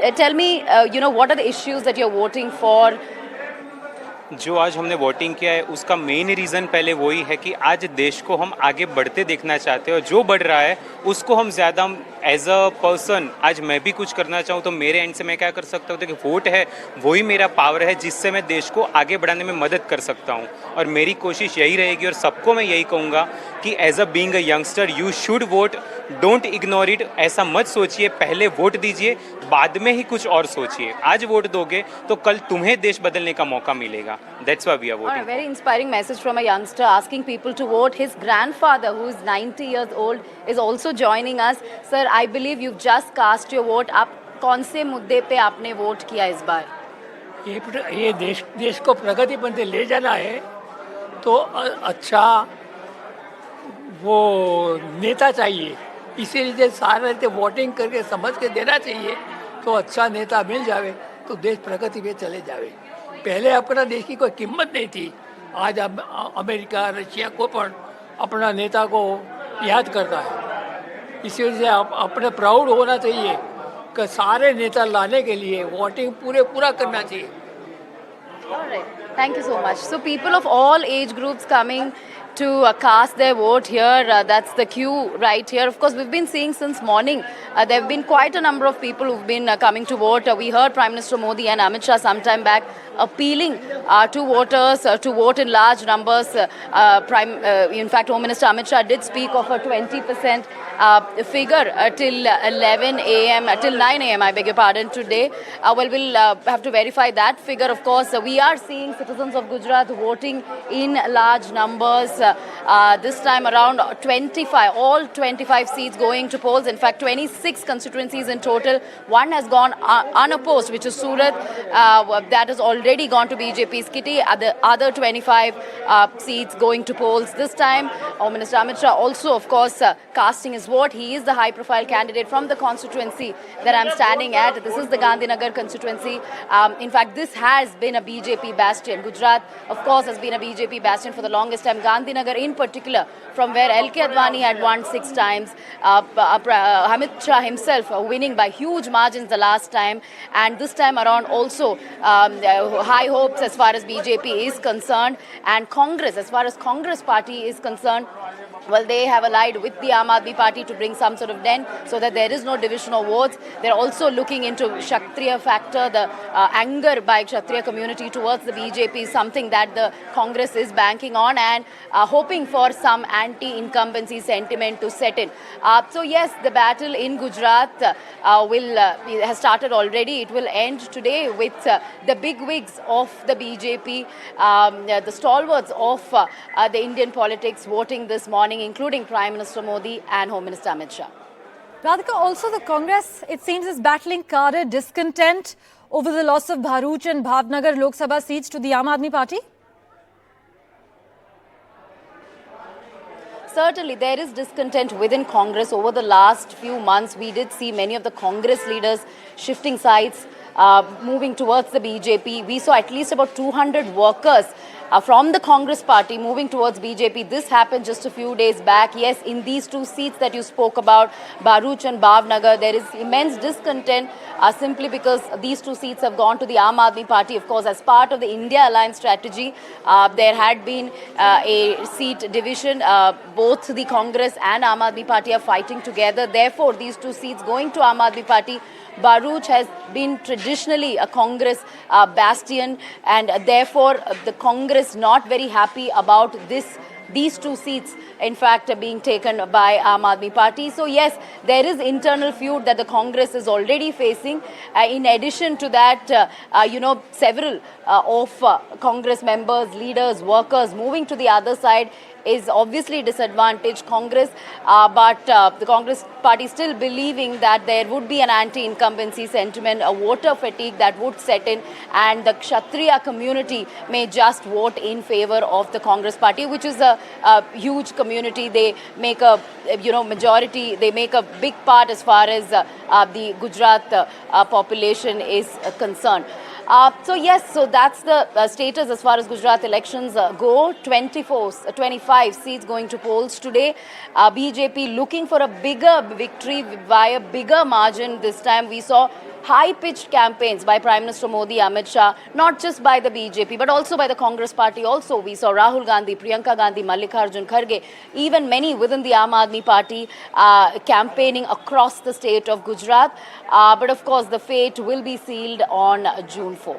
Tell me, what are the issues that you're voting for? जो आज हमने voting किया है उसका मेन रीज़न पहले वही है कि आज देश को हम आगे बढ़ते देखना चाहते हैं और जो बढ़ रहा है उसको हम ज़्यादा एज अ पर्सन आज मैं भी कुछ करना चाहूँ तो मेरे एंड से मैं क्या कर सकता हूँ, तो कि वोट है वही मेरा पावर है जिससे मैं देश को आगे बढ़ाने में मदद कर सकता हूँ। और मेरी कोशिश यही रहेगी और सबको मैं यही कहूँगा कि as a being a youngster you should vote, don't ignore it. ऐसा मत सोचिए, पहले वोट दीजिए बाद में ही कुछ और सोचिए। आज वोट दोगे तो कल तुम्हें देश बदलने का मौका मिलेगा। That's why we are A voting. very inspiring message from a youngster asking people to vote. His grandfather, who is 90 years old, is also joining us. Sir, I believe you've just cast your vote. आप कौन से मुद्दे पे आपने vote किया इस बार? ये देश को प्रगति पथ ले जाना है तो अच्छा वो नेता चाहिए। इसीलिए सारे रीते वोटिंग करके समझ के देना चाहिए तो अच्छा नेता मिल जावे तो देश प्रगति पे चले जावे। पहले अपना देश की कोई कीमत नहीं थी। आज अमेरिका रशिया को पण अपना नेता को याद करता है। इसीलिए अपने प्राउड होना चाहिए कि सारे नेता लाने के लिए वोटिंग पूरा करना चाहिए। All right. Thank you so much. So people of all age groups coming to cast their vote here. That's the queue right here. Of course, we've been seeing since morning. There have been quite a number of people who've been coming to vote. We heard Prime Minister Modi and Amit Shah sometime back appealing to voters to vote in large numbers. In fact, Home Minister Amit Shah did speak of a 20% figure till 11 a.m., till 9 a.m., I beg your pardon, today. We'll have to verify that figure, of course. We are seeing citizens of Gujarat voting in large numbers. This time around, all 25 seats going to polls. In fact, 26 constituencies in total. One has gone unopposed, which is Surat. That has already gone to BJP's kitty. The other 25 seats going to polls. This time, Home Minister Amit Shah also, of course, casting his vote. He is the high-profile candidate from the constituency that I'm standing at. This is the Gandhinagar constituency. In fact, this has been a BJP bastion. Gujarat, of course, has been a BJP bastion for the longest time. Gandhinagar in particular, from where L.K. Advani had won 6 times. Amit Shah himself winning by huge margins the last time. And this time around also high hopes as far as BJP is concerned. And Congress, as far as Congress party is concerned, well, they have allied with the Aam Aadmi Party to bring some sort of dent so that there is no division of votes. They're also looking into Kshatriya factor, the anger by Kshatriya community towards the BJP is something that the Congress is banking on and hoping for some anti-incumbency sentiment to set in. So yes, the battle in Gujarat has started already. It will end today with the big wigs of the BJP, the stalwarts of the Indian politics voting this morning, including Prime Minister Modi and Home Minister Amit Shah. Radhika, also the Congress, it seems, is battling cadre discontent over the loss of Bharuch and Bhavnagar Lok Sabha seats to the Aam Aadmi Party. Certainly, there is discontent within Congress. Over the last few months, we did see many of the Congress leaders shifting sides, moving towards the BJP. We saw at least about 200 workers from the Congress party moving towards BJP. This happened just a few days back. Yes, in these 2 seats that you spoke about, Bharuch and Bhavnagar, there is immense discontent simply because these 2 seats have gone to the Aam Aadmi Party. Of course, as part of the India Alliance strategy, there had been a seat division. Both the Congress and Aam Aadmi Party are fighting together. Therefore, these 2 seats going to Aam Aadmi Party. Bharuch has been traditionally a Congress bastion, and therefore the Congress not very happy about these 2 seats, in fact, being taken by Aam Aadmi Party. So yes, there is internal feud that the Congress is already facing. In addition to that, several of Congress members, leaders, workers moving to the other side is obviously disadvantaged Congress, but the Congress party still believing that there would be an anti-incumbency sentiment, a voter fatigue that would set in, and the Kshatriya community may just vote in favor of the Congress party, which is a huge community. They make a majority, they make a big part as far as the Gujarat population is concerned. So yes, so that's the status as far as Gujarat elections go. 25 seats going to polls today. BJP looking for a bigger victory by a bigger margin this time. We saw high-pitched campaigns by Prime Minister Modi, Amit Shah, not just by the BJP but also by the Congress party. Also, we saw Rahul Gandhi, Priyanka Gandhi, Mallikarjun Kharge, even many within the Aam Aadmi Party campaigning across the state of Gujarat. But of course, the fate will be sealed on June 4.